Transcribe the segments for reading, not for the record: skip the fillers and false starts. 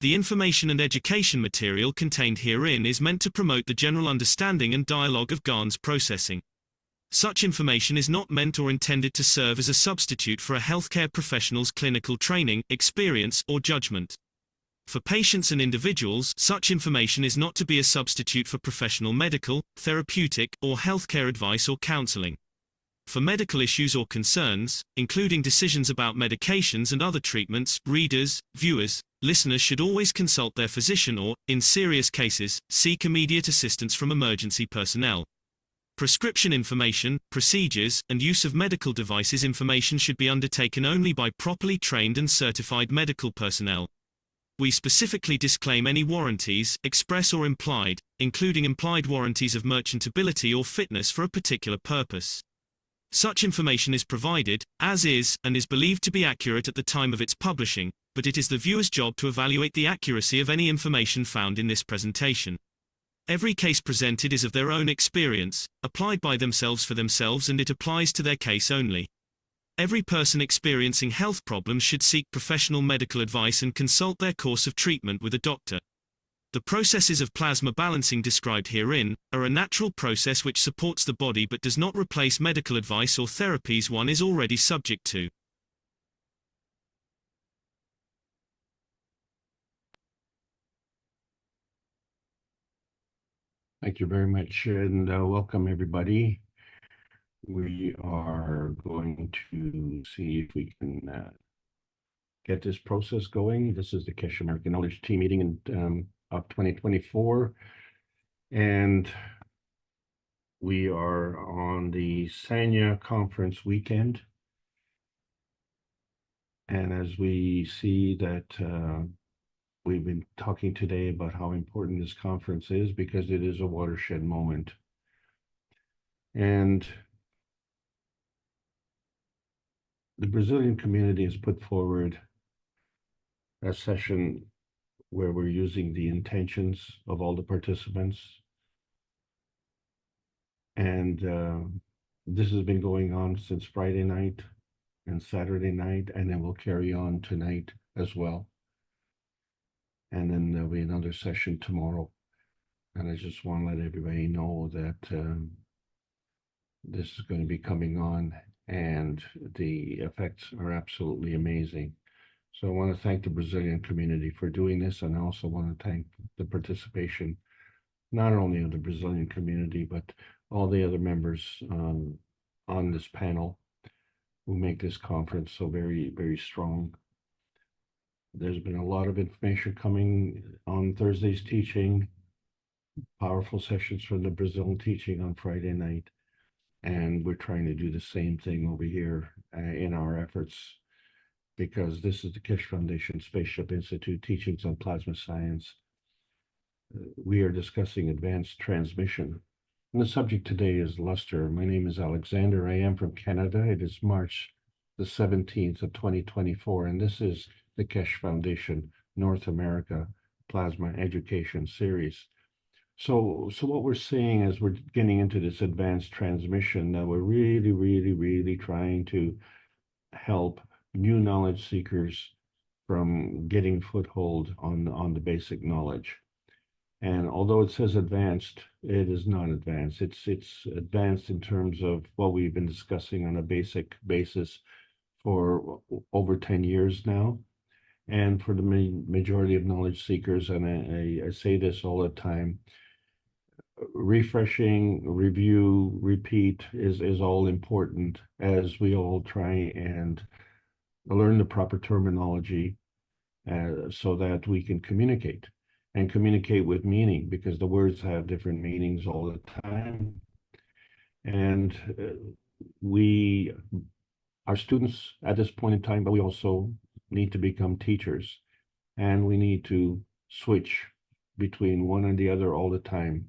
The information and education material contained herein is meant to promote the general understanding and dialogue of GAN's processing. Such information is not meant or intended to serve as a substitute for a healthcare professional's clinical training, experience, or judgment. For patients and individuals, such information is not to be a substitute for professional medical, therapeutic, or healthcare advice or counseling. For medical issues or concerns, including decisions about medications and other treatments, readers, viewers, listeners should always consult their physician or, in serious cases, seek immediate assistance from emergency personnel. Prescription information, procedures, and use of medical devices information should be undertaken only by properly trained and certified medical personnel. We specifically disclaim any warranties, express or implied, including implied warranties of merchantability or fitness for a particular purpose. Such information is provided, as is, and is believed to be accurate at the time of its publishing, but it is the viewer's job to evaluate the accuracy of any information found in this presentation. Every case presented is of their own experience, applied by themselves for themselves, and it applies to their case only. Every person experiencing health problems should seek professional medical advice and consult their course of treatment with a doctor. The processes of plasma balancing described herein are a natural process which supports the body but does not replace medical advice or therapies one is already subject to. Thank you very much, and welcome everybody. We are going to see if we can get this process going. This is the KISH American Knowledge Team meeting in of 2024, and we are on the Sanya conference weekend. And as we see that we've been talking today about how important this conference is because it is a watershed moment. And the Brazilian community has put forward a session where we're using the intentions of all the participants. And this has been going on since Friday night and Saturday night, and then we'll carry on tonight as well. And then there'll be another session tomorrow. And I just want to let everybody know that this is going to be coming on, and the effects are absolutely amazing. So I want to thank the Brazilian community for doing this, and I also want to thank the participation, not only of the Brazilian community, but all the other members on this panel who make this conference so very, very strong. There's been a lot of information coming on Thursday's teaching, powerful sessions from the Brazilian teaching on Friday night. And we're trying to do the same thing over here in our efforts, because this is the KISH Foundation Spaceship Institute Teachings on Plasma Science. We are discussing advanced transmission. And the subject today is Lustre. My name is Alexander. I am from Canada. It is March the 17th of 2024, and this is the KISH Foundation North America Plasma Education Series. So what we're saying as we're getting into this advanced transmission, that we're really trying to help new knowledge seekers from getting foothold on the basic knowledge. And although it says advanced, it is not advanced. It's advanced in terms of what we've been discussing on a basic basis for over 10 years now. And for the majority of knowledge seekers, and I say this all the time, refreshing, review, repeat is all important as we all try and learn the proper terminology so that we can communicate and communicate with meaning, because the words have different meanings all the time. And we are students at this point in time, but we also need to become teachers, and we need to switch between one and the other all the time,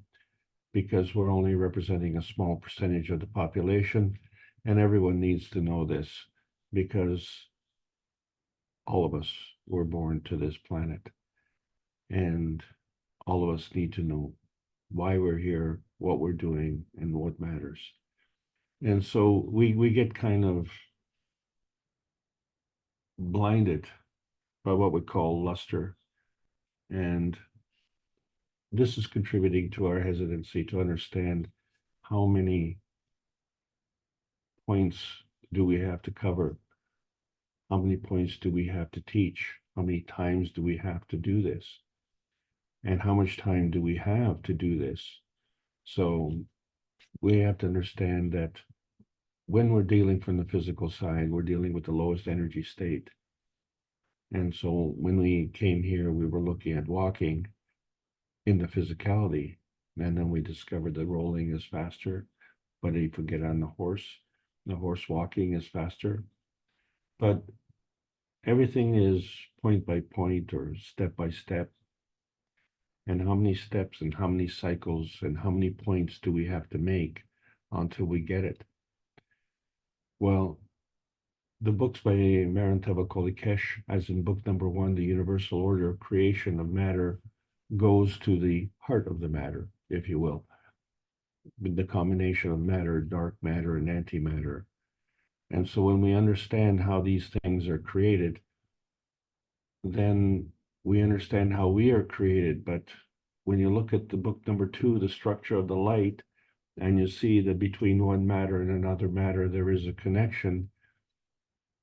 because we're only representing a small percentage of the population, and everyone needs to know this, because all of us were born to this planet, and all of us need to know why we're here, what we're doing, and what matters. And so we get kind of blinded by what we call luster, And this is contributing to our hesitancy to understand how many points do we have to cover? How many points do we have to teach? How many times do we have to do this? And how much time do we have to do this? So we have to understand that when we're dealing from the physical side, we're dealing with the lowest energy state. And so when we came here, we were looking at walking in the physicality. And then we discovered that rolling is faster. But if we get on the horse walking is faster. But everything is point by point or step by step. And how many steps and how many cycles and how many points do we have to make until we get it? Well, the books by Maranteva Kolikesh, as in book number 1, The Universal Order of Creation of Matter, goes to the heart of the matter, if you will, the combination of matter, dark matter, and antimatter. And so when we understand how these things are created, then we understand how we are created. But when you look at the book number 2, The Structure of the Light, and you see that between one matter and another matter, there is a connection.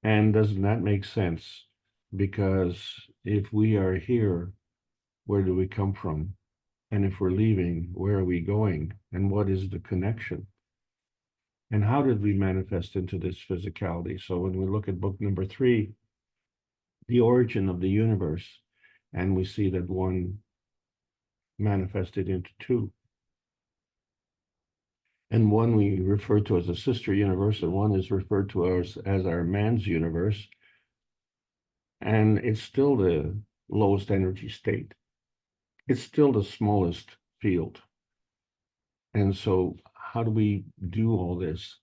And doesn't that make sense? Because if we are here, where do we come from? And if we're leaving, where are we going? And what is the connection? And how did we manifest into this physicality? So when we look at book number 3, The Origin of the Universe, and we see that one manifested into 2. And one we refer to as a sister universe, and one is referred to as our man's universe. And it's still the lowest energy state. It's still the smallest field. And so how do we do all this?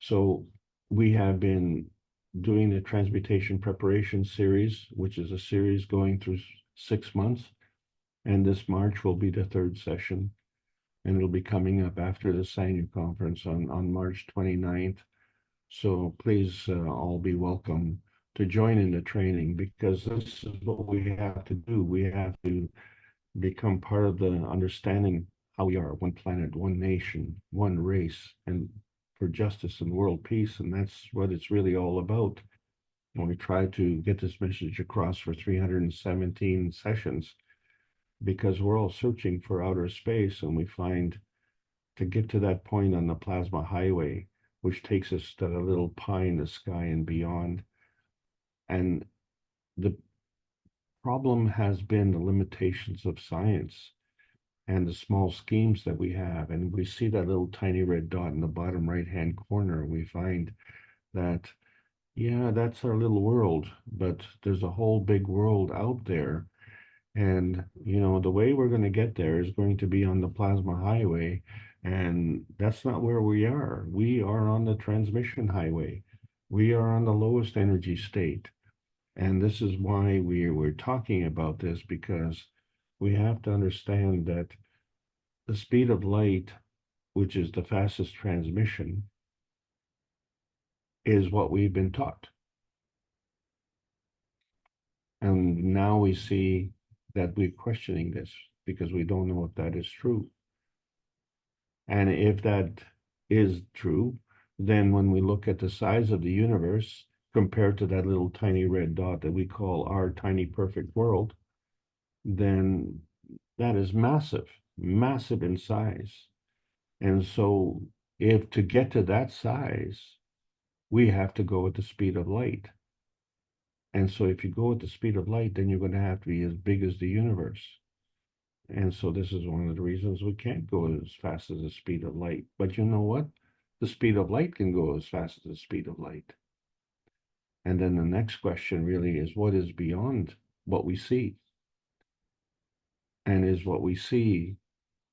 So we have been doing the transmutation preparation series, which is a series going through 6 months. And this March will be the 3rd session. And it'll be coming up after the Sangyu conference on March 29th. So please all be welcome to join in the training, because this is what we have to do. We have to become part of the understanding how we are one planet, one nation, one race, and for justice and world peace. And that's what it's really all about. And we try to get this message across for 317 sessions, because we're all searching for outer space, and we find to get to that point on the plasma highway, which takes us to the little pie in the sky and beyond. And the problem has been the limitations of science and the small schemes that we have. And we see that little tiny red dot in the bottom right-hand corner. We find that, yeah, that's our little world, but there's a whole big world out there. And, the way we're going to get there is going to be on the plasma highway. And that's not where we are. We are on the transmission highway. We are on the lowest energy state. And this is why we're talking about this, because we have to understand that the speed of light, which is the fastest transmission, is what we've been taught. And now we see that we're questioning this because we don't know if that is true. And if that is true, then when we look at the size of the universe compared to that little tiny red dot that we call our tiny perfect world, then that is massive, massive in size. And so if to get to that size, we have to go at the speed of light. And so if you go at the speed of light, then you're going to have to be as big as the universe. And so this is one of the reasons we can't go as fast as the speed of light. But you know what? The speed of light can go as fast as the speed of light. And then the next question really is, what is beyond what we see? And is what we see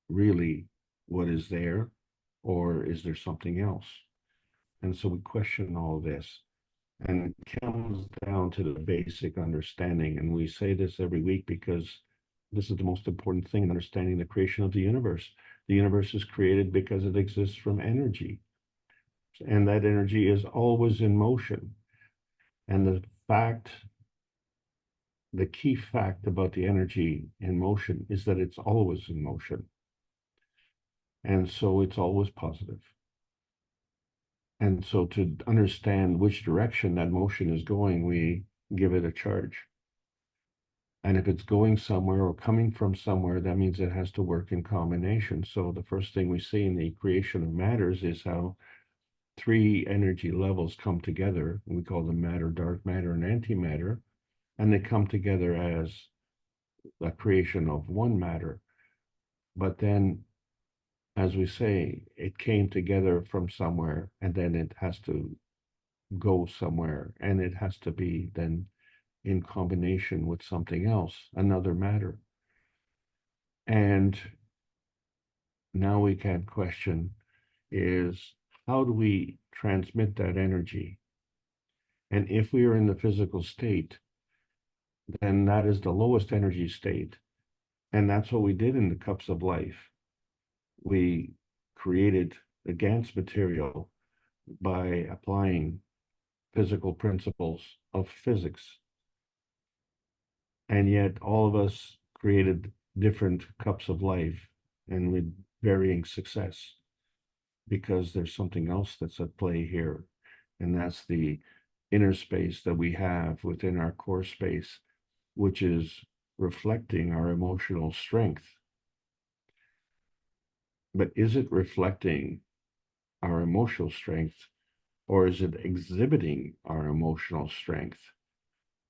really what is there, or is there something else? And so we question all this. And it comes down to the basic understanding. And we say this every week because this is the most important thing in understanding the creation of the universe. The universe is created because it exists from energy. And that energy is always in motion. And the fact the key fact about the energy in motion is that it's always in motion. And so it's always positive. And so to understand which direction that motion is going, we give it a charge. And if it's going somewhere or coming from somewhere, that means it has to work in combination. So the first thing we see in the creation of matters is how three energy levels come together. We call them matter, dark matter, and antimatter. And they come together as a creation of one matter. But then, as we say, it came together from somewhere, and then it has to go somewhere, and it has to be then in combination with something else, another matter. And now we can question is how do we transmit that energy? And if we are in the physical state, then that is the lowest energy state. And that's what we did in the cups of life. We created the GANS material by applying physical principles of physics. And yet all of us created different cups of life and with varying success because there's something else that's at play here. And that's the inner space that we have within our core space, which is reflecting our emotional strength. But is it reflecting our emotional strength, or is it exhibiting our emotional strength?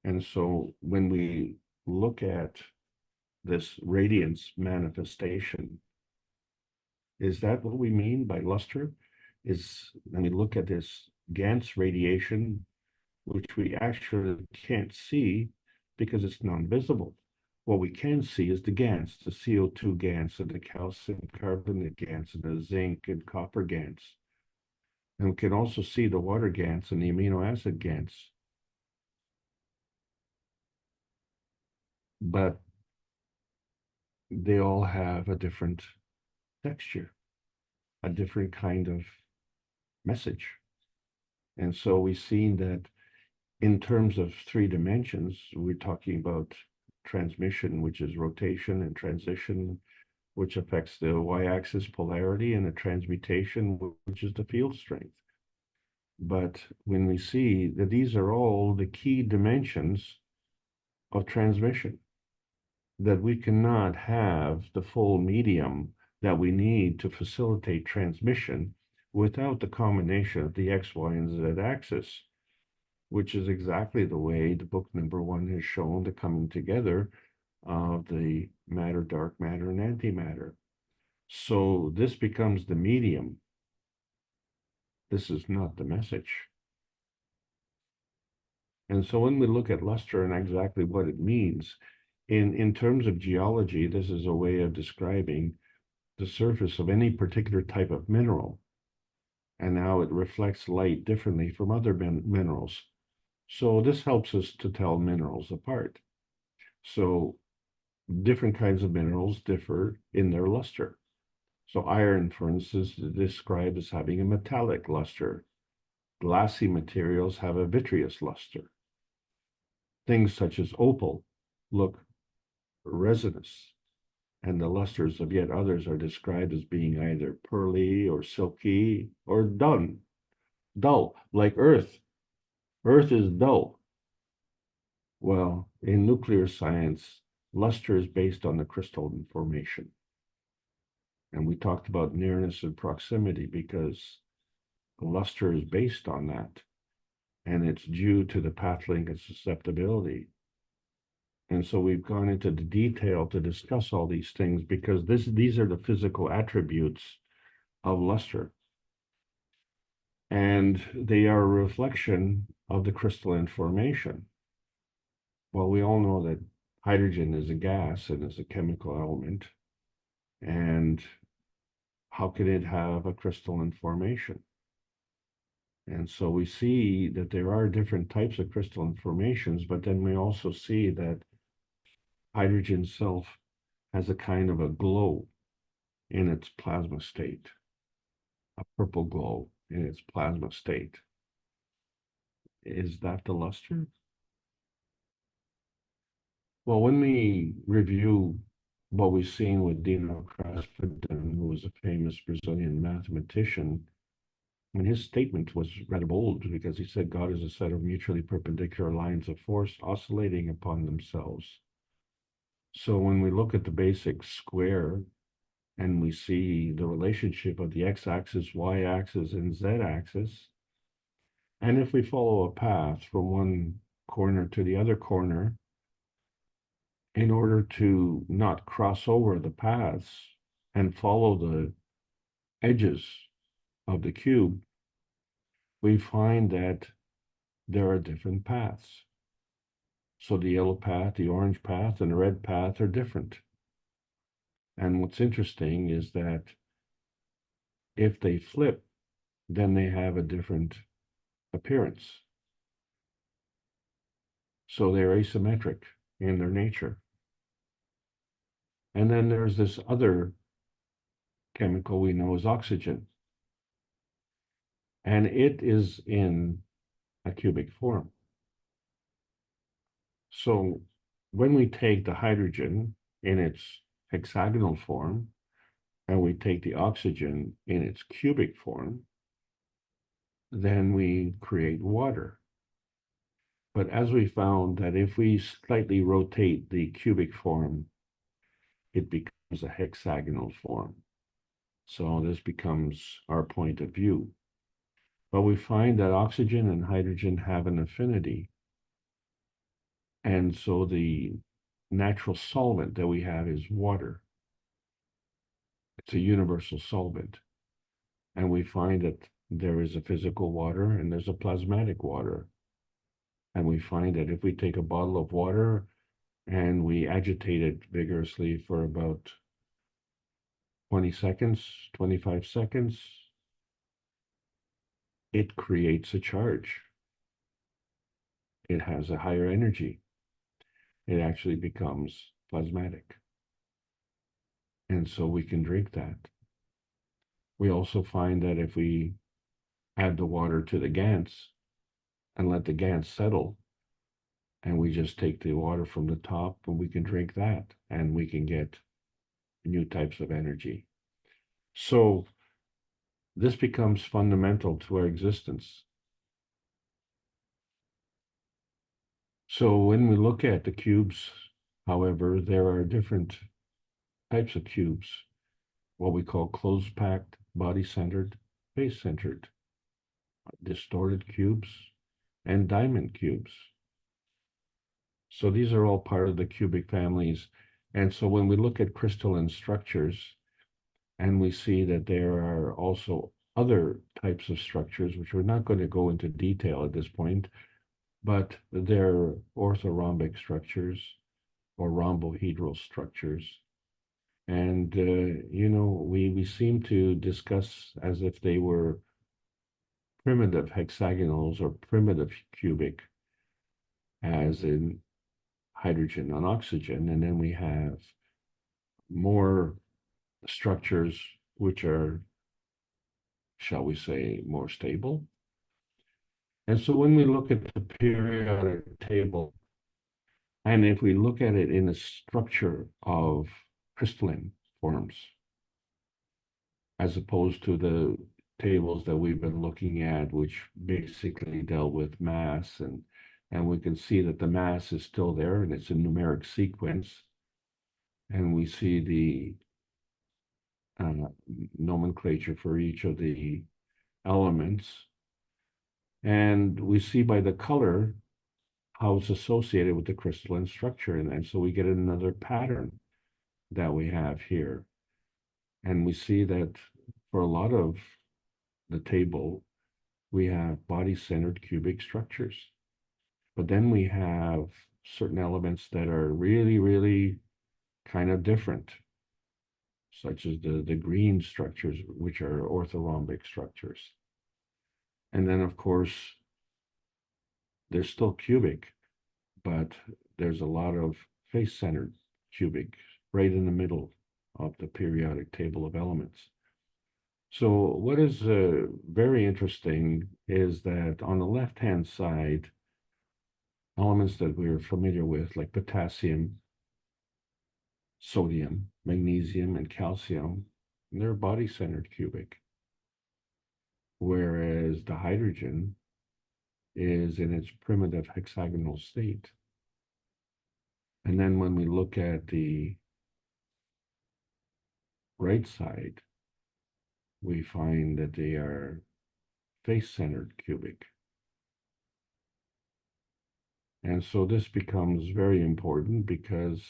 And so when we look at this radiance manifestation, is that what we mean by luster? Is when we look at this GANS radiation, which we actually can't see because it's non-visible. What we can see is the GANS, the CO2 GANS, and the calcium carbonate GANS, and the zinc and copper GANS. And we can also see the water GANS and the amino acid GANS. But they all have a different texture, a different kind of message. And so we've seen that in terms of three dimensions, we're talking about transmission, which is rotation, and transition, which affects the y-axis polarity, and the transmutation, which is the field strength. But when we see that these are all the key dimensions of transmission, that we cannot have the full medium that we need to facilitate transmission without the combination of the X, Y, and Z axis, which is exactly the way the book number 1 has shown the coming together of the matter, dark matter, and antimatter. So this becomes the medium. This is not the message. And so when we look at luster and exactly what it means, in terms of geology, this is a way of describing the surface of any particular type of mineral and how it reflects light differently from other minerals. So this helps us to tell minerals apart. So different kinds of minerals differ in their luster. So iron, for instance, is described as having a metallic luster. Glassy materials have a vitreous luster. Things such as opal look resinous, and the lusters of yet others are described as being either pearly or silky or dull, like earth. Earth is dull. Well, in nuclear science, luster is based on the crystalline formation. And we talked about nearness and proximity because luster is based on that. And it's due to the path link and susceptibility. And so we've gone into the detail to discuss all these things because these are the physical attributes of luster. And they are a reflection of the crystalline formation. Well, we all know that hydrogen is a gas and is a chemical element. And how can it have a crystalline formation? And so we see that there are different types of crystalline formations, but then we also see that hydrogen itself has a kind of a glow in its plasma state, a purple glow in its plasma state. Is that the luster? Well, when we review what we've seen with Dino Kraspedon, who was a famous Brazilian mathematician, and his statement was rather bold because he said God is a set of mutually perpendicular lines of force oscillating upon themselves. So when we look at the basic square and we see the relationship of the x-axis, y-axis, and z-axis, and if we follow a path from one corner to the other corner, in order to not cross over the paths and follow the edges of the cube, we find that there are different paths. So the yellow path, the orange path, and the red path are different. And what's interesting is that if they flip, then they have a different appearance. So they're asymmetric in their nature. And then there's this other chemical we know is oxygen. And it is in a cubic form. So when we take the hydrogen in its hexagonal form, and we take the oxygen in its cubic form, then we create water. But as we found that if we slightly rotate the cubic form, it becomes a hexagonal form. So this becomes our point of view. But we find that oxygen and hydrogen have an affinity. And so the natural solvent that we have is water. It's a universal solvent. And we find that there is a physical water and there's a plasmatic water. And we find that if we take a bottle of water and we agitate it vigorously for about 20 seconds, 25 seconds, it creates a charge. It has a higher energy. It actually becomes plasmatic. And so we can drink that. We also find that if we add the water to the GANS and let the GANS settle, and we just take the water from the top and we can drink that and we can get new types of energy. So this becomes fundamental to our existence. So when we look at the cubes, however, there are different types of cubes, what we call closed-packed, body-centered, face-centered, distorted cubes, and diamond cubes. So these are all part of the cubic families. And so when we look at crystalline structures, and we see that there are also other types of structures, which we're not going to go into detail at this point, but they're orthorhombic structures or rhombohedral structures. And, we seem to discuss as if they were primitive hexagonals or primitive cubic, as in hydrogen and oxygen. And then we have more structures which are, shall we say, more stable. And so when we look at the periodic table, and if we look at it in the structure of crystalline forms, as opposed to the tables that we've been looking at, which basically dealt with mass, and we can see that the mass is still there and it's a numeric sequence. And we see the nomenclature for each of the elements. And we see by the color how it's associated with the crystalline structure. And so we get another pattern that we have here. And we see that for a lot of the table, we have body-centered cubic structures. But then we have certain elements that are really, really kind of different, such as the green structures, which are orthorhombic structures. And then, of course, they're still cubic, but there's a lot of face-centered cubic right in the middle of the periodic table of elements. So what is very interesting is that on the left-hand side, elements that we're familiar with, like potassium, sodium, magnesium, and calcium, they're body-centered cubic, whereas the hydrogen is in its primitive hexagonal state. And then when we look at the right side, we find that they are face-centered cubic. And so this becomes very important because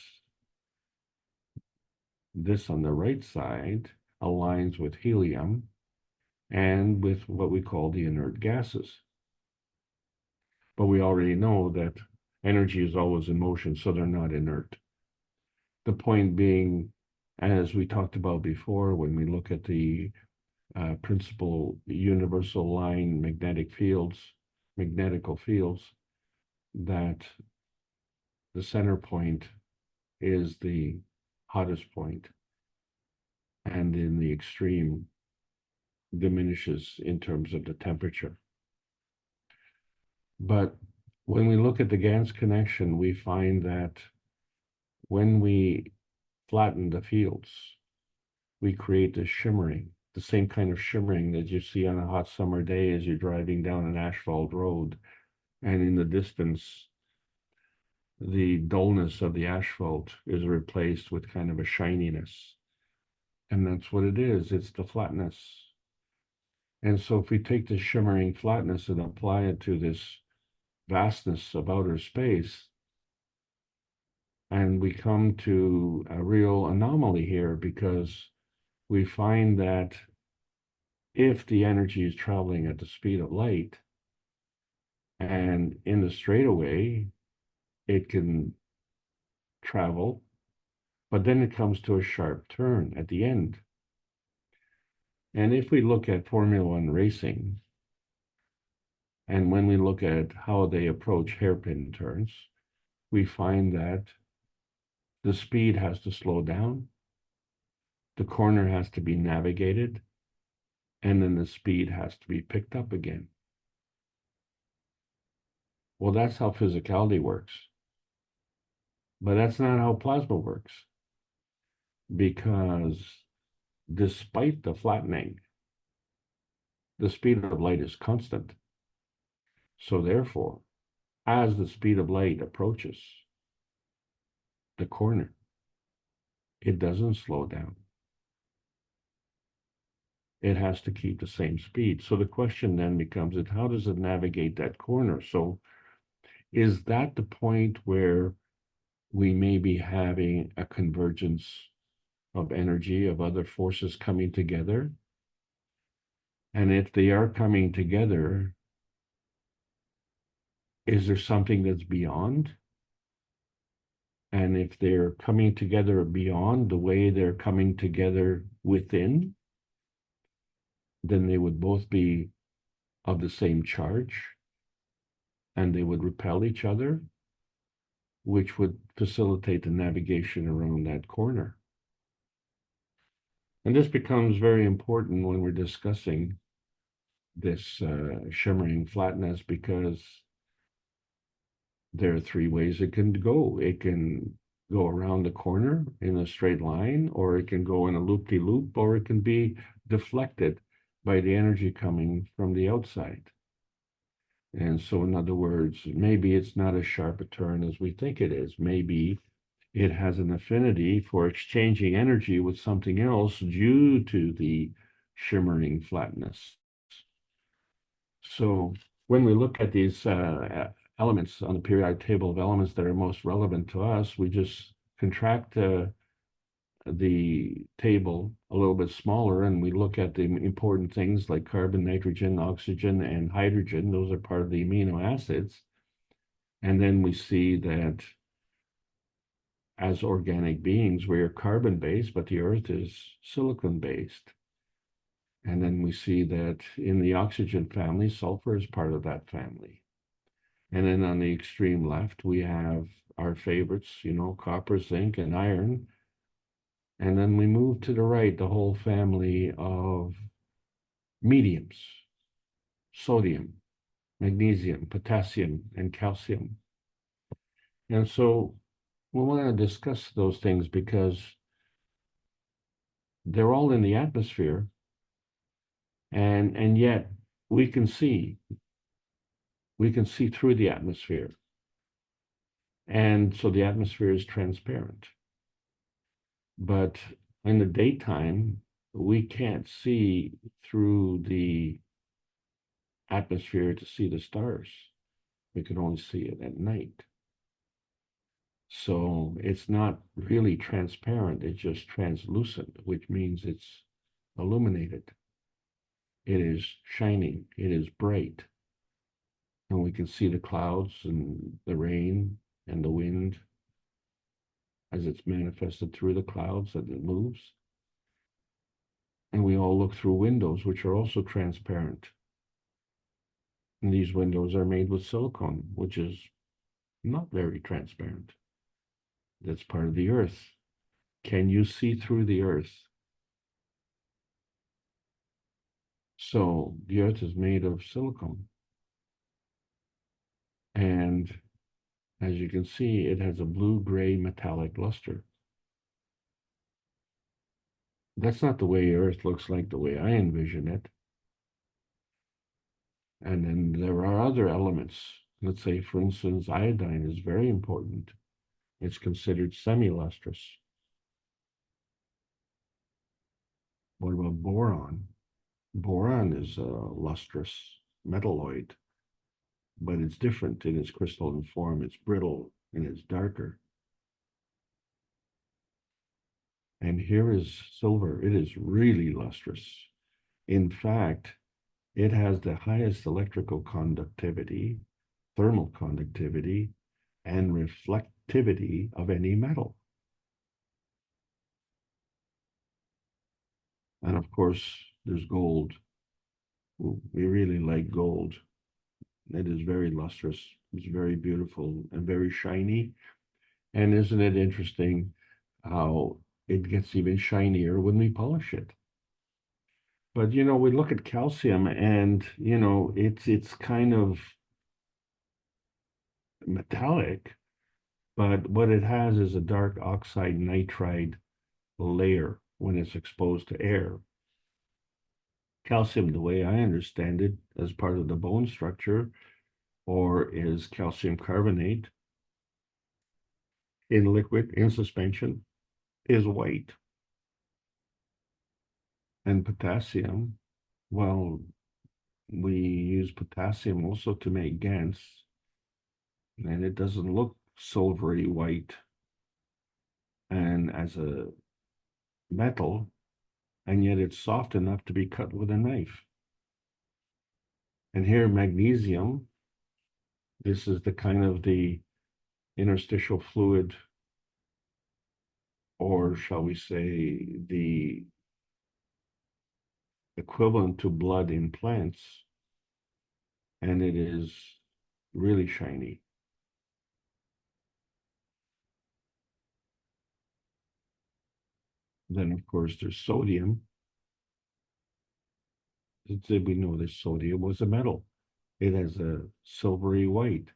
this on the right side aligns with helium and with what we call the inert gases. But we already know that energy is always in motion, so they're not inert. The point being, as we talked about before, when we look at the principal universal line magnetical fields, that the center point is the hottest point, and in the extreme diminishes in terms of the temperature. But when we look at the GANS connection, we find that when we flatten the fields, we create this shimmering, the same kind of shimmering that you see on a hot summer day as you're driving down an asphalt road, and in the distance, the dullness of the asphalt is replaced with kind of a shininess. And that's what it is, it's the flatness. And so if we take this shimmering flatness and apply it to this vastness of outer space, and we come to a real anomaly here, because we find that if the energy is traveling at the speed of light, and in the straightaway, it can travel, but then it comes to a sharp turn at the end. And if we look at Formula One racing, and when we look at how they approach hairpin turns, we find that the speed has to slow down, the corner has to be navigated, and then the speed has to be picked up again. Well, that's how physicality works. But that's not how plasma works, because despite the flattening, the speed of light is constant. So therefore, as the speed of light approaches the corner, it doesn't slow down. It has to keep the same speed. So the question then becomes, how does it navigate that corner? So is that the point where we may be having a convergence of energy, of other forces coming together? And if they are coming together, is there something that's beyond? And if they're coming together beyond the way they're coming together within, then they would both be of the same charge, and they would repel each other, which would facilitate the navigation around that corner. And this becomes very important when we're discussing this shimmering flatness, because there are three ways it can go. It can go around the corner in a straight line, or it can go in a loop-de-loop, or it can be deflected by the energy coming from the outside. And so, in other words, maybe it's not as sharp a turn as we think it is. Maybe it has an affinity for exchanging energy with something else due to the shimmering flatness. So when we look at these elements on the periodic table of elements that are most relevant to us, we just contract the table a little bit smaller, and we look at the important things like carbon, nitrogen, oxygen, and hydrogen. Those are part of the amino acids. And then we see that as organic beings, we are carbon-based, but the Earth is silicon-based. And then we see that in the oxygen family, sulfur is part of that family. And then on the extreme left, we have our favorites, copper, zinc, and iron. And then we move to the right, the whole family of mediums: sodium, magnesium, potassium, and calcium. And so we want to discuss those things because they're all in the atmosphere, and yet we can see we can see through the atmosphere. And so the atmosphere is transparent. But in the daytime, we can't see through the atmosphere to see the stars. We can only see it at night. So it's not really transparent, it's just translucent, which means it's illuminated. It is shining, it is bright. And we can see the clouds and the rain and the wind as it's manifested through the clouds as it moves. And we all look through windows, which are also transparent. And these windows are made with silicone, which is not very transparent. That's part of the earth. Can you see through the earth? So the earth is made of silicone. And as you can see, it has a blue-gray metallic luster. That's not the way Earth looks like the way I envision it. And then there are other elements. Let's say, for instance, iodine is very important. It's considered semi-lustrous. What about boron? Boron is a lustrous metalloid, but it's different in its crystalline form. It's brittle and it's darker. And here is silver. It is really lustrous. In fact, it has the highest electrical conductivity, thermal conductivity, and reflectivity of any metal. And of course, there's gold. We really like gold. It is very lustrous. It's very beautiful and very shiny. And isn't it interesting how it gets even shinier when we polish it? But we look at calcium and it's kind of metallic, but what it has is a dark oxide nitride layer when it's exposed to air. Calcium, the way I understand it, as part of the bone structure, or is calcium carbonate in liquid, in suspension, is white. And potassium, well, we use potassium also to make GANs, and it doesn't look silvery white and as a metal, and yet it's soft enough to be cut with a knife. And here, magnesium, this is the kind of the interstitial fluid, or shall we say, the equivalent to blood in plants, and it is really shiny. Then, of course, there's sodium. We know that sodium was a metal. It has a silvery white,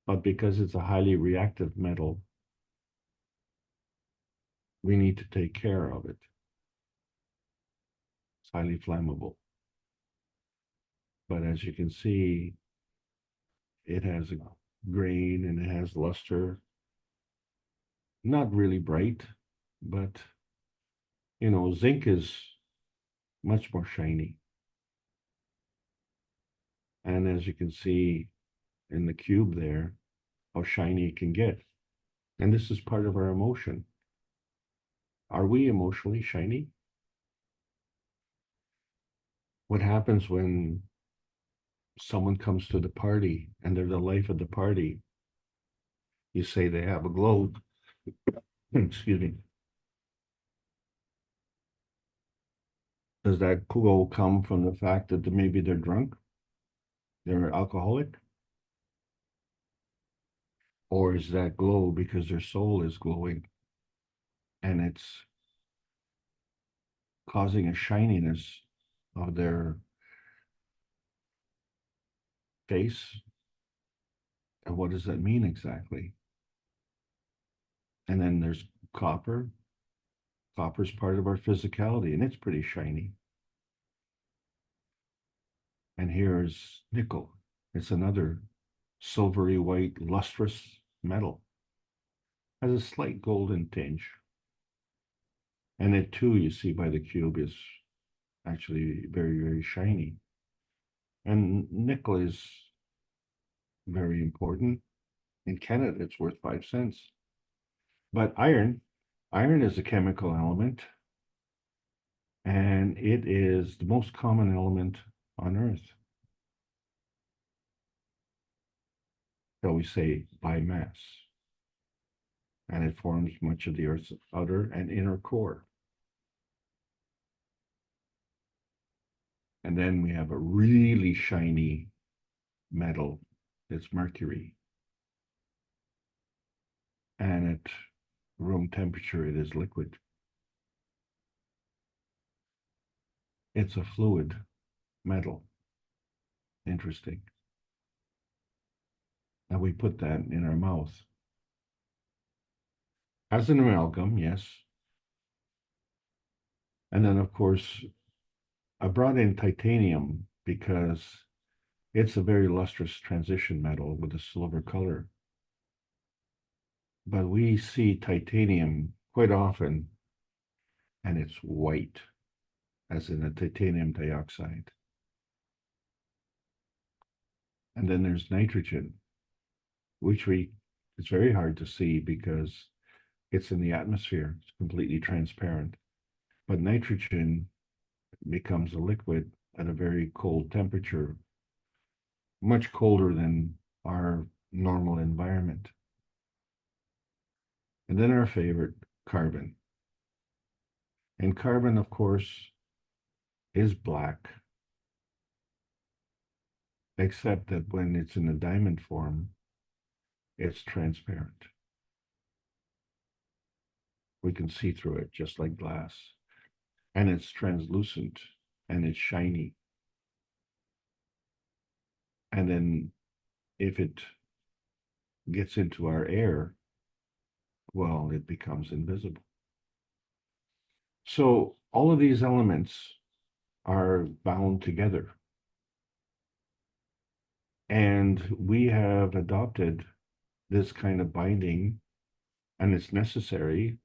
but because it's a highly reactive metal, we need to take care of it. It's highly flammable. But as you can see, it has a grain and it has luster. Not really bright, but zinc is much more shiny. And as you can see in the cube there, how shiny it can get. And this is part of our emotion. Are we emotionally shiny? What happens when someone comes to the party and they're the life of the party? You say they have a glow. Excuse me. Does that glow come from the fact that maybe they're drunk? They're alcoholic? Or is that glow because their soul is glowing and it's causing a shininess of their face And what does that mean exactly? And then there's copper. Copper is part of our physicality, and it's pretty shiny. And here's nickel. It's another silvery white, lustrous metal. Has a slight golden tinge. And it too, you see by the cube, is actually very, very shiny. And nickel is very important. In Canada, it's worth 5 cents. But iron is a chemical element, and it is the most common element on Earth. Shall we say by mass? And it forms much of the Earth's outer and inner core. And then we have a really shiny metal. It's mercury. And at room temperature, it is liquid. It's a fluid metal. Interesting. And we put that in our mouth. As an amalgam, yes. And then, of course, I brought in titanium because it's a very lustrous transition metal with a silver color. But we see titanium quite often, and it's white, as in a titanium dioxide. And then there's nitrogen, which it's very hard to see because it's in the atmosphere. It's completely transparent. But nitrogen becomes a liquid at a very cold temperature, much colder than our normal environment. And then our favorite, carbon. And carbon, of course, is black, except that when it's in a diamond form, it's transparent. We can see through it just like glass. And it's translucent and it's shiny. And then if it gets into our air, well, it becomes invisible. So all of these elements are bound together. And we have adopted this kind of binding, and it's necessary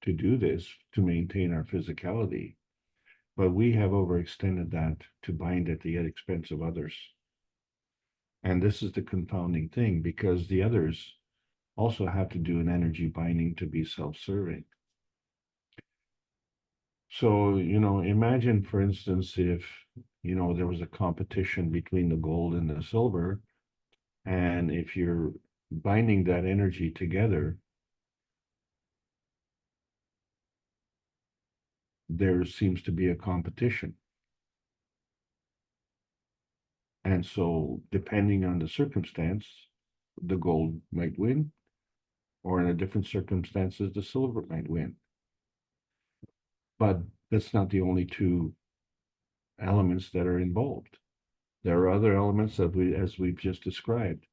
to do this to maintain our physicality. But we have overextended that to bind at the expense of others. And this is the confounding thing, because the others also have to do an energy binding to be self-serving. So, imagine, for instance, if, there was a competition between the gold and the silver, and if you're binding that energy together, there seems to be a competition. And so, depending on the circumstance, the gold might win, or in a different circumstances, the silver might win. But that's not the only two elements that are involved. There are other elements that as we've just described.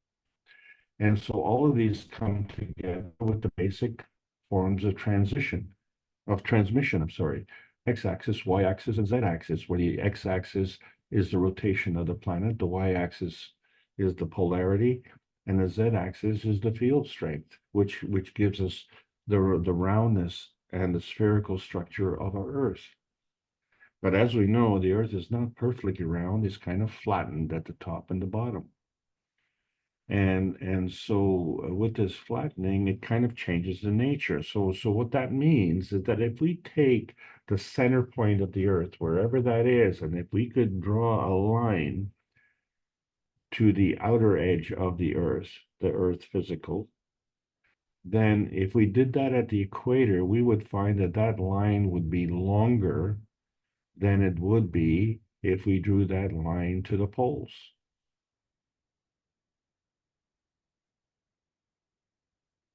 And so all of these come together with the basic forms of transmission, I'm sorry. X-axis, Y-axis, and Z-axis, where the X-axis is the rotation of the planet, the Y-axis is the polarity, and the Z-axis is the field strength, which gives us the roundness and the spherical structure of our Earth. But as we know, the Earth is not perfectly round, it's kind of flattened at the top and the bottom. And so with this flattening, it kind of changes the nature. So what that means is that if we take the center point of the Earth, wherever that is, and if we could draw a line to the outer edge of the Earth physical, then if we did that at the equator, we would find that that line would be longer than it would be if we drew that line to the poles.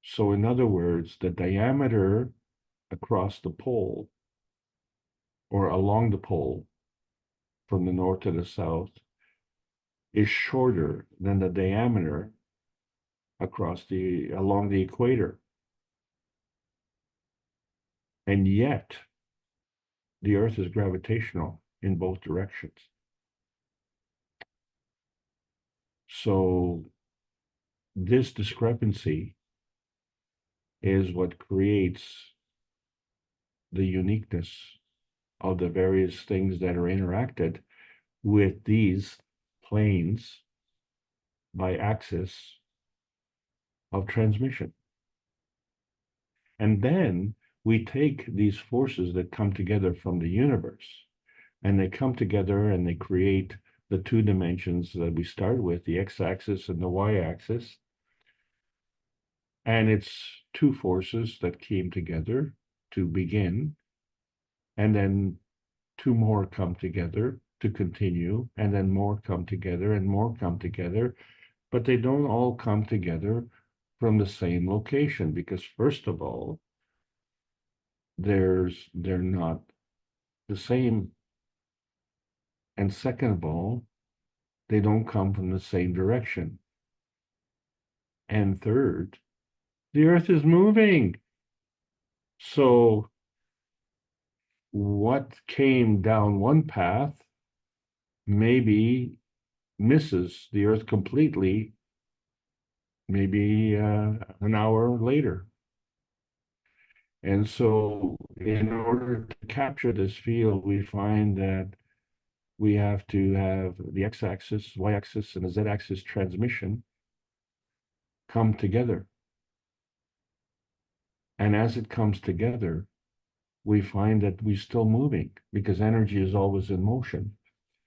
So in other words, the diameter across the pole or along the pole from the north to the south is shorter than the diameter along the equator. And yet, the Earth is gravitational in both directions. So this discrepancy is what creates the uniqueness of the various things that are interacted with these planes by axis of transmission. And then we take these forces that come together from the universe, and they come together and they create the two dimensions that we start with, the x-axis and the y-axis. And it's two forces that came together to begin, and then two more come together to continue, and then more come together and more come together, but they don't all come together from the same location, because first of all, they're not the same, and second of all, they don't come from the same direction, and third, the Earth is moving. So what came down one path maybe misses the Earth completely, maybe an hour later. And so in order to capture this field, we find that we have to have the x-axis, y-axis, and the z-axis transmission come together. And as it comes together, we find that we're still moving, because energy is always in motion.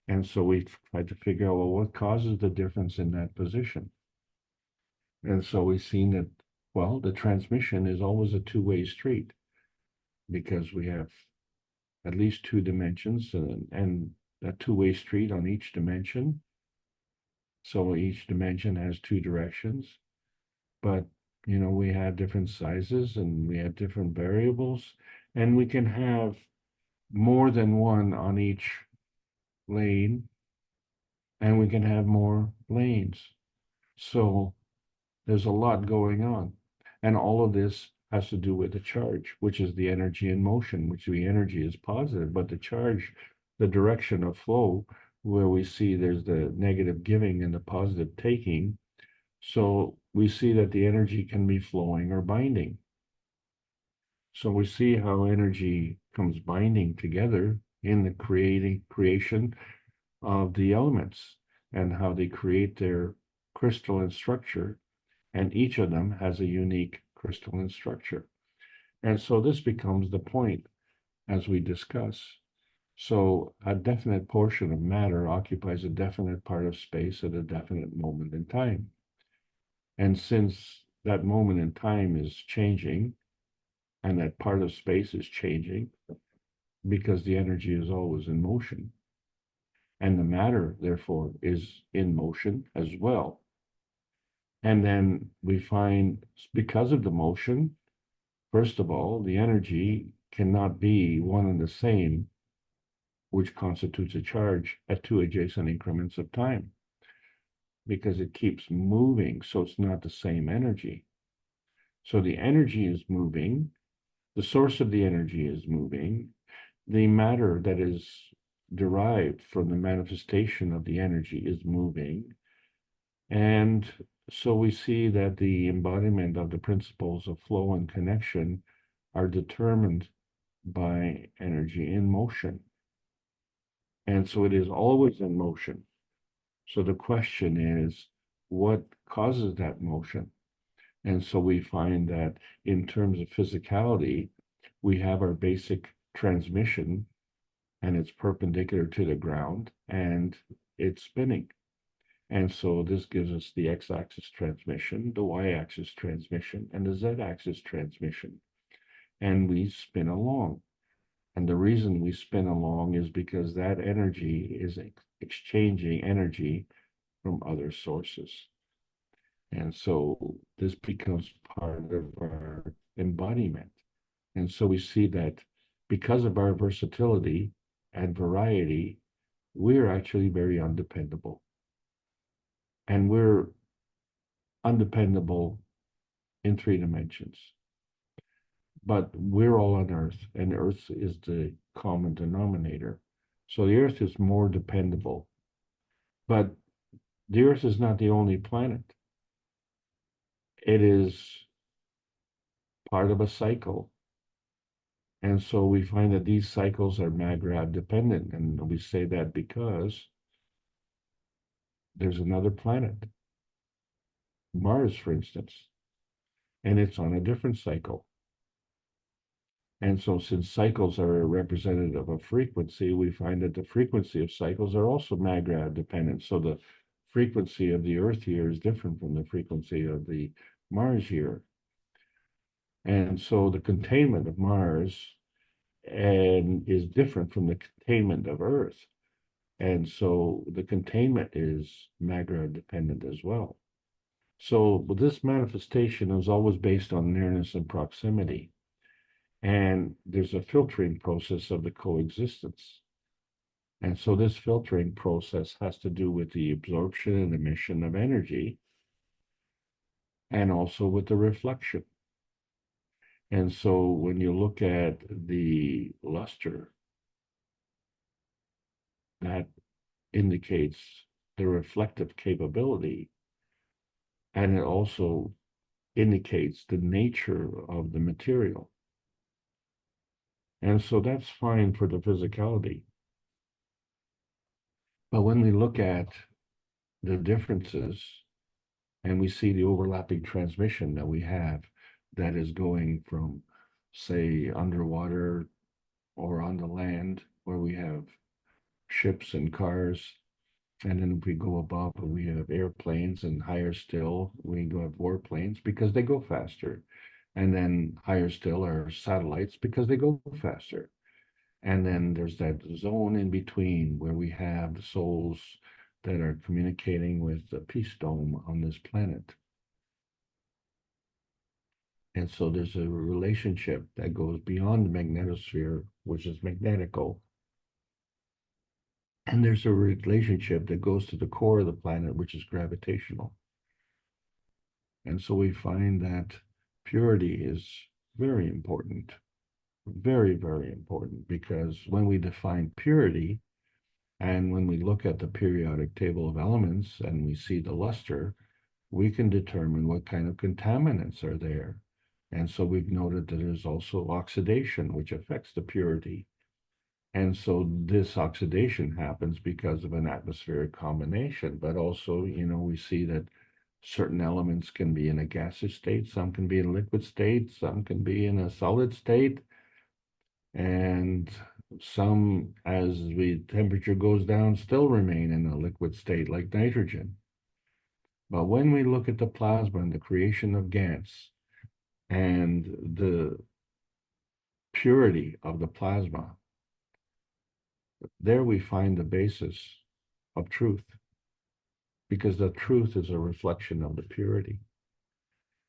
And so we tried to figure out, well, what causes the difference in that position? And so we've seen that, well, the transmission is always a two-way street, because we have at least two dimensions and a two-way street on each dimension. So each dimension has two directions, but we have different sizes and we have different variables, and we can have more than one on each lane, and we can have more lanes. So there's a lot going on, and all of this has to do with the charge, which is the energy in motion, which the energy is positive, but the charge, the direction of flow, where we see there's the negative giving and the positive taking. So we see that the energy can be flowing or binding. So we see how energy comes binding together in the creation of the elements, and how they create their crystalline structure, and each of them has a unique crystalline structure. And so this becomes the point as we discuss. So a definite portion of matter occupies a definite part of space at a definite moment in time. And since that moment in time is changing, and that part of space is changing, because the energy is always in motion, and the matter, therefore, is in motion as well. And then we find, because of the motion, first of all, the energy cannot be one and the same, which constitutes a charge at two adjacent increments of time, because it keeps moving, so it's not the same energy. So the energy is moving, the source of the energy is moving, the matter that is derived from the manifestation of the energy is moving. And so we see that the embodiment of the principles of flow and connection are determined by energy in motion. And so it is always in motion. So the question is, what causes that motion? And so we find that in terms of physicality, we have our basic transmission, and it's perpendicular to the ground, and it's spinning. And so this gives us the x-axis transmission, the y-axis transmission, and the z-axis transmission. And we spin along. And the reason we spin along is because that energy is exchanging energy from other sources. And so this becomes part of our embodiment. And so we see that because of our versatility and variety, we're actually very undependable. And we're undependable in 3 dimensions. But we're all on Earth, and Earth is the common denominator. So the Earth is more dependable. But the Earth is not the only planet. It is part of a cycle. And so we find that these cycles are Maghrab dependent. And we say that because there's another planet, Mars, for instance, and it's on a different cycle. And so since cycles are a representative of frequency, we find that the frequency of cycles are also Maghrab dependent. So the frequency of the Earth year is different from the frequency of the Mars year. And so the containment of Mars and is different from the containment of Earth. And so the containment is Maghrab dependent as well. So this manifestation is always based on nearness and proximity. And there's a filtering process of the coexistence. And so this filtering process has to do with the absorption and emission of energy, and also with the reflection. And so when you look at the luster, that indicates the reflective capability, and it also indicates the nature of the material. And so that's fine for the physicality. But when we look at the differences and we see the overlapping transmission that we have that is going from, say, underwater or on the land, where we have ships and cars, and then if we go above, we have airplanes, and higher still, we go have warplanes because they go faster. And then higher still are satellites because they go faster. And then there's that zone in between where we have the souls that are communicating with the peace dome on this planet. And so there's a relationship that goes beyond the magnetosphere, which is magnetical. And there's a relationship that goes to the core of the planet, which is gravitational. And so we find that purity is very important, very, very important, because when we define purity, and when we look at the periodic table of elements and we see the luster, we can determine what kind of contaminants are there. And so we've noted that there's also oxidation, which affects the purity. And so this oxidation happens because of an atmospheric combination, but also, we see that certain elements can be in a gaseous state, some can be in a liquid state, some can be in a solid state, and some, as the temperature goes down, still remain in a liquid state like nitrogen. But when we look at the plasma and the creation of GANs and the purity of the plasma, there we find the basis of truth, because the truth is a reflection of the purity,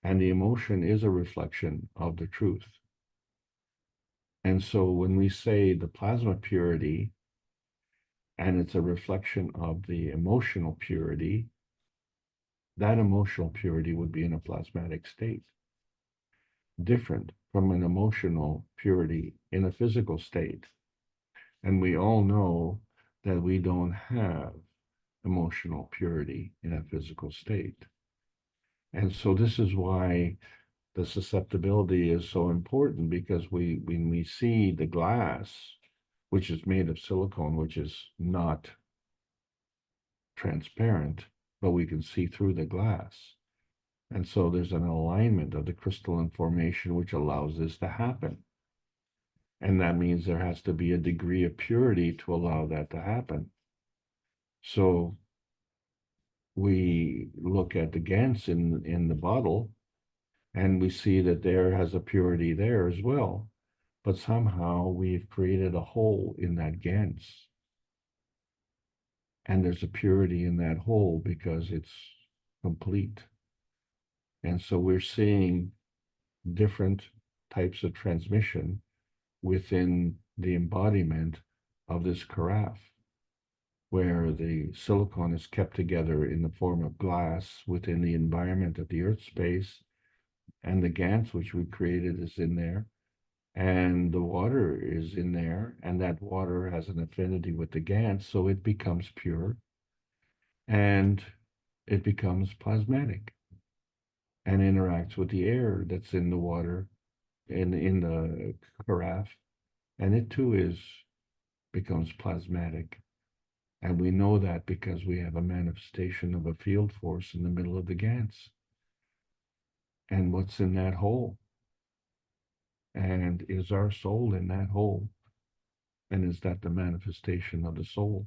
and the emotion is a reflection of the truth. And so when we say the plasma purity, and it's a reflection of the emotional purity, that emotional purity would be in a plasmatic state, different from an emotional purity in a physical state. And we all know that we don't have emotional purity in a physical state. And so this is why the susceptibility is so important, because when we see the glass, which is made of silicone, which is not transparent, but we can see through the glass. And so there's an alignment of the crystalline formation which allows this to happen. And that means there has to be a degree of purity to allow that to happen. So we look at the GANs in the bottle, and we see that there has a purity there as well. But somehow we've created a hole in that GANs. And there's a purity in that hole because it's complete. And so we're seeing different types of transmission within the embodiment of this carafe. where the silicon is kept together in the form of glass within the environment of the Earth space, and the GANs which we created is in there, and the water is in there, and that water has an affinity with the GANs, so it becomes pure, and it becomes plasmatic, and interacts with the air that's in the water, in the carafe, and it too becomes plasmatic. And we know that because we have a manifestation of a field force in the middle of the GANs. And what's in that hole? And is our soul in that hole? And is that the manifestation of the soul?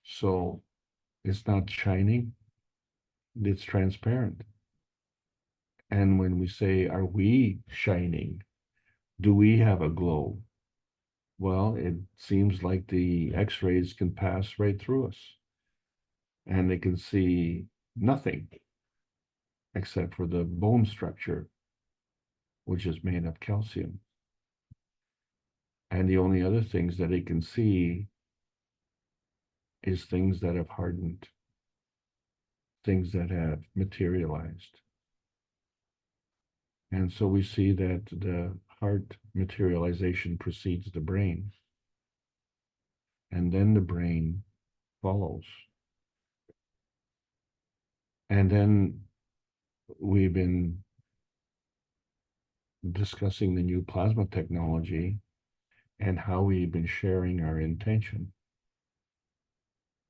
So it's not shining, it's transparent. And when we say, are we shining? Do we have a glow? Well, it seems like the X-rays can pass right through us, and they can see nothing except for the bone structure, which is made of calcium. And the only other things that it can see is things that have hardened, things that have materialized. And so we see that the heart materialization precedes the brain, and then the brain follows. And then we've been discussing the new plasma technology and how we've been sharing our intention.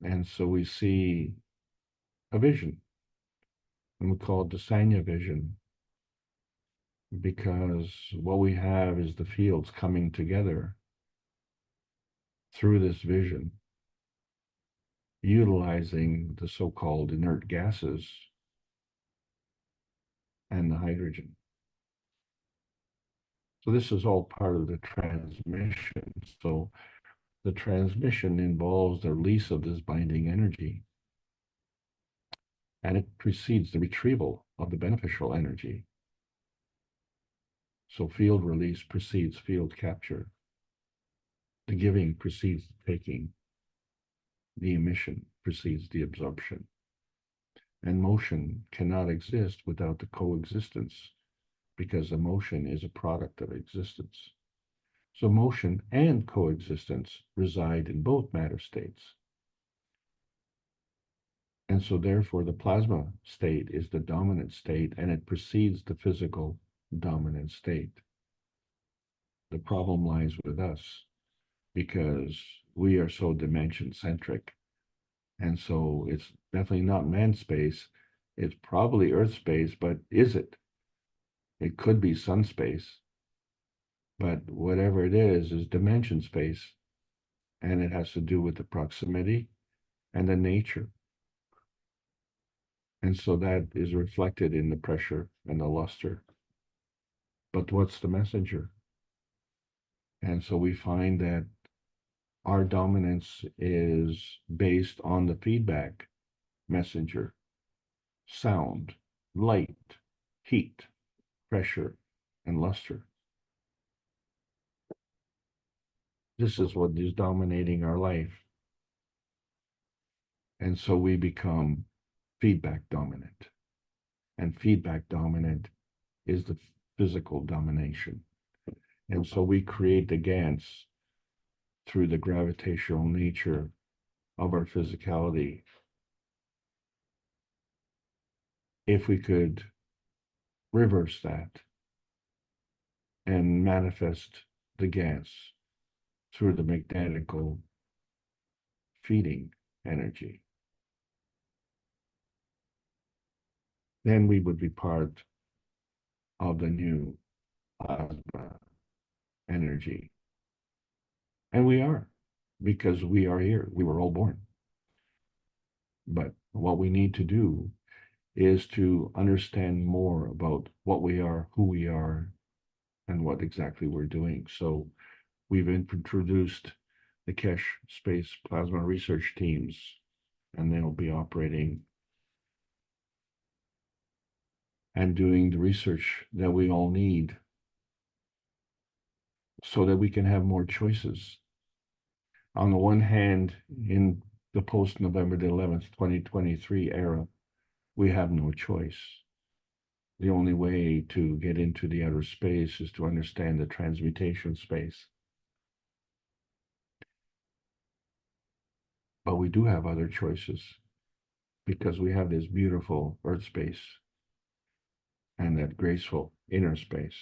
And so we see a vision, and we call it the Sanya vision, because what we have is the fields coming together through this vision, utilizing the so-called inert gases and the hydrogen. So this is all part of the transmission. So the transmission involves the release of this binding energy, and it precedes the retrieval of the beneficial energy. So field release precedes field capture. The giving precedes the taking. The emission precedes the absorption. And motion cannot exist without the coexistence, because emotion is a product of existence. So motion and coexistence reside in both matter states. And so therefore the plasma state is the dominant state, and it precedes the physical dominant state. The problem lies with us, because we are so dimension centric. And so it's definitely not man space. It's probably Earth space, but is it? It could be sun space, but whatever it is dimension space. And it has to do with the proximity and the nature. And so that is reflected in the pressure and the luster. But what's the messenger? And so we find that our dominance is based on the feedback messenger: sound, light, heat, pressure, and luster. This is what is dominating our life. And so we become feedback dominant. And feedback dominant is the physical domination. And so we create the GANs through the gravitational nature of our physicality. If we could reverse that and manifest the GANs through the magnetical feeding energy, then we would be part of the new plasma energy. And we are, because we are here. We were all born. But what we need to do is to understand more about what we are, who we are, and what exactly we're doing. So we've introduced the Kesh Space Plasma Research Teams, and they'll be operating and doing the research that we all need so that we can have more choices. On the one hand, in the post-November the 11th, 2023 era, we have no choice. The only way to get into the outer space is to understand the transmutation space. But we do have other choices because we have this beautiful earth space and that graceful inner space.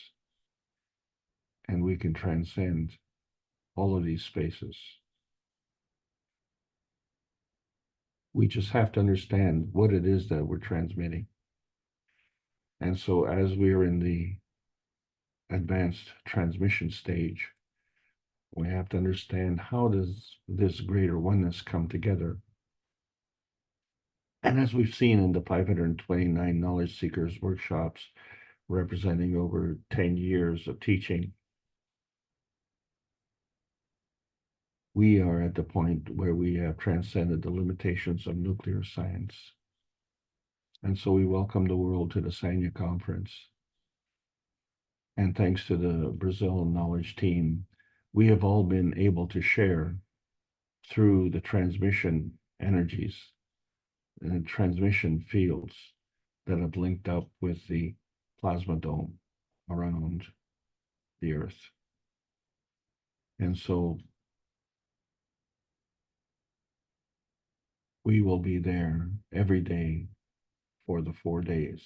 And we can transcend all of these spaces. We just have to understand what it is that we're transmitting. And so as we're in the advanced transmission stage, we have to understand how does this greater oneness come together. And as we've seen in the 529 Knowledge Seekers workshops, representing over 10 years of teaching, we are at the point where we have transcended the limitations of nuclear science. And so we welcome the world to the Sanya conference. And thanks to the Brazil Knowledge team, we have all been able to share through the transmission energies and transmission fields that have linked up with the plasma dome around the Earth. And so we will be there every day for the 4 days.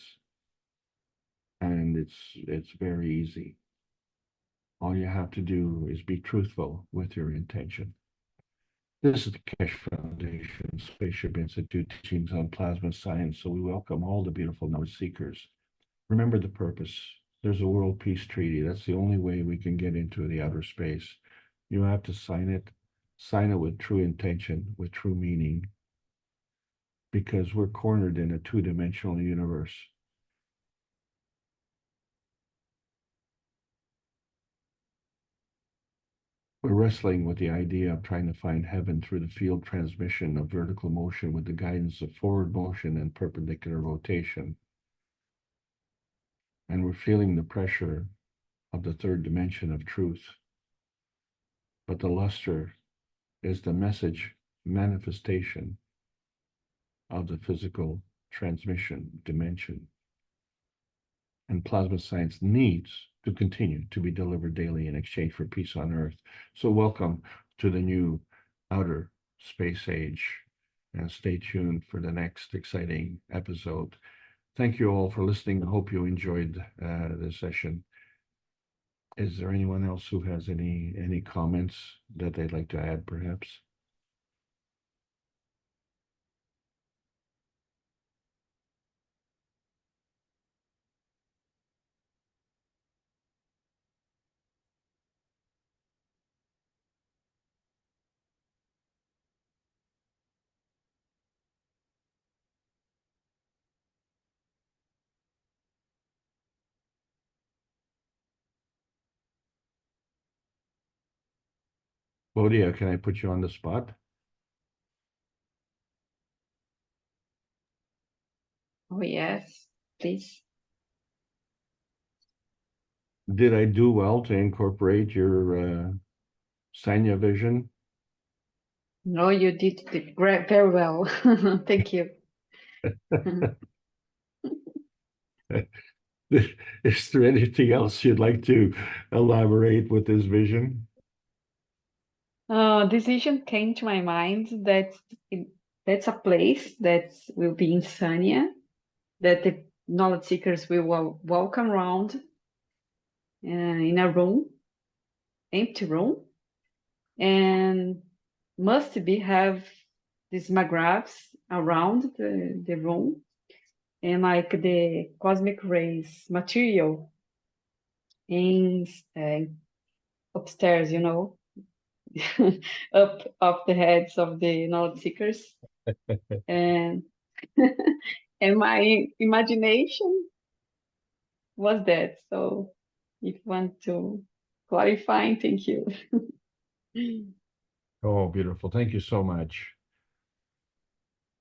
And it's very easy. All you have to do is be truthful with your intention. This is the Keshe Foundation Spaceship Institute teachings on plasma science. So we welcome all the beautiful knowledge seekers. Remember the purpose. There's a world peace treaty. That's the only way we can get into the outer space. You have to sign it with true intention, with true meaning, because we're cornered in a two-dimensional universe. We're wrestling with the idea of trying to find heaven through the field transmission of vertical motion with the guidance of forward motion and perpendicular rotation. And we're feeling the pressure of the third dimension of truth. But the lustre is the message manifestation of the physical transmission dimension. And plasma science needs to continue to be delivered daily in exchange for peace on Earth. So welcome to the new outer space age, and stay tuned for the next exciting episode. Thank you all for listening. I hope you enjoyed this session. Is there anyone else who has any comments that they'd like to add, perhaps? Claudia, can I put you on the spot? Oh, yes, please. Did I do well to incorporate your Sanya vision? No, you did it very well. Thank you. Is there anything else you'd like to elaborate with this vision? This vision came to my mind that that's a place that will be in Sanya, that the knowledge seekers will walk around in a room, empty room, and must be have these magraphs around the room, and like the cosmic rays material in upstairs, up the heads of the knowledge seekers. And and my imagination was that. So if you want to clarify, thank you. Oh, beautiful. Thank you so much.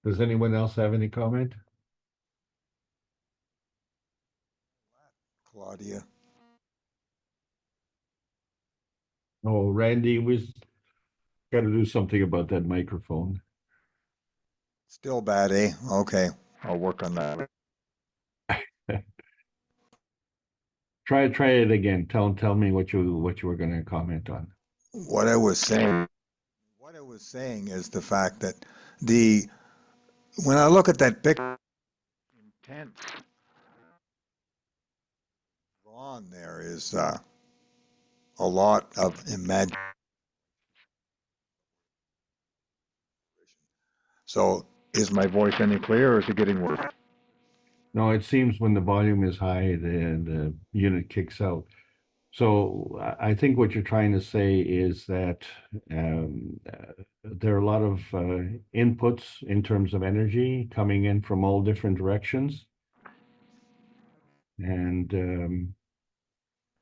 Does anyone else have any comment? Claudia. Oh, Randy was Got to do something about that microphone. Still bad, eh? Okay, I'll work on that. Try it again. Tell me what you were going to comment on. What I was saying is the fact that when I look at that picture, intent on there is a lot of imagination. So is my voice any clearer or is it getting worse? No, it seems when the volume is high, the unit kicks out. So I think what you're trying to say is that there are a lot of inputs in terms of energy coming in from all different directions. And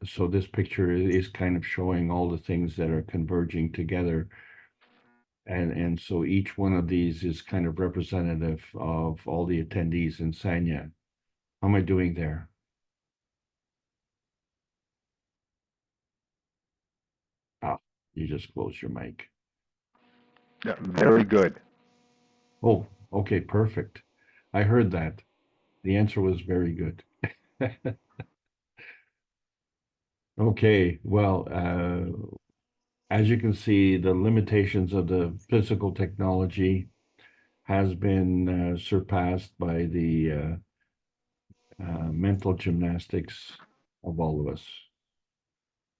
so this picture is kind of showing all the things that are converging together. And so each one of these is kind of representative of all the attendees in Sanya. How am I doing there? Ah, you just closed your mic. Yeah, very good. Oh, okay, perfect. I heard that. The answer was very good. Okay, well, as you can see, the limitations of the physical technology has been surpassed by the mental gymnastics of all of us.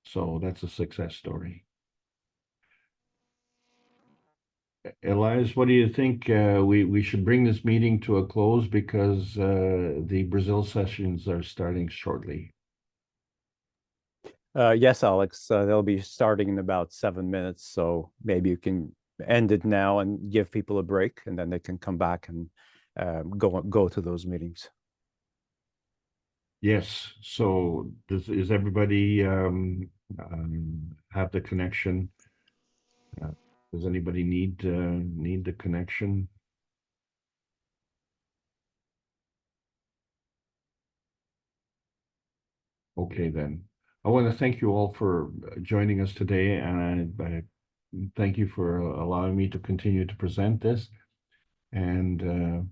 So that's a success story. Elias, what do you think? We should bring this meeting to a close because the Brazil sessions are starting shortly. Yes, Alex, they'll be starting in about 7 minutes, so maybe you can end it now and give people a break, and then they can come back and go to those meetings. Yes. So is everybody have the connection? Does anybody need the connection? Okay, then. I want to thank you all for joining us today, and I thank you for allowing me to continue to present this. And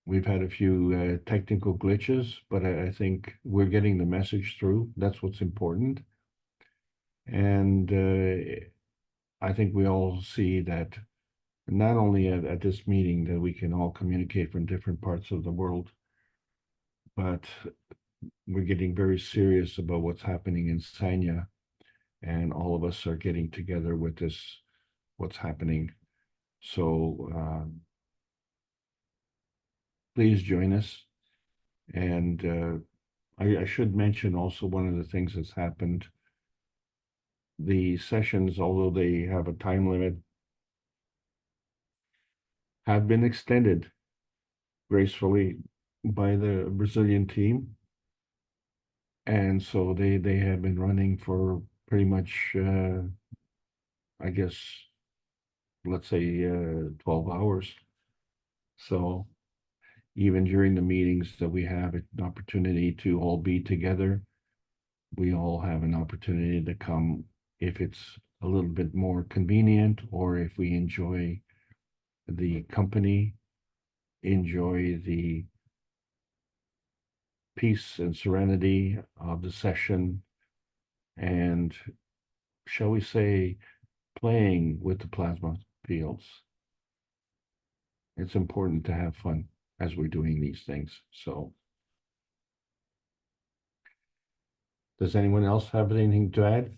we've had a few technical glitches, but I think we're getting the message through. That's what's important. And I think we all see that not only at this meeting that we can all communicate from different parts of the world, but we're getting very serious about what's happening in Sanya, and all of us are getting together with this, what's happening. So please join us. And I should mention also one of the things that's happened. The sessions, although they have a time limit, have been extended gracefully by the Brazilian team. And so they have been running for pretty much, I guess, let's say 12 hours. So even during the meetings that we have an opportunity to all be together, we all have an opportunity to come if it's a little bit more convenient, or if we enjoy the company, enjoy the peace and serenity of the session, and shall we say, playing with the plasma fields. It's important to have fun as we're doing these things. So does anyone else have anything to add?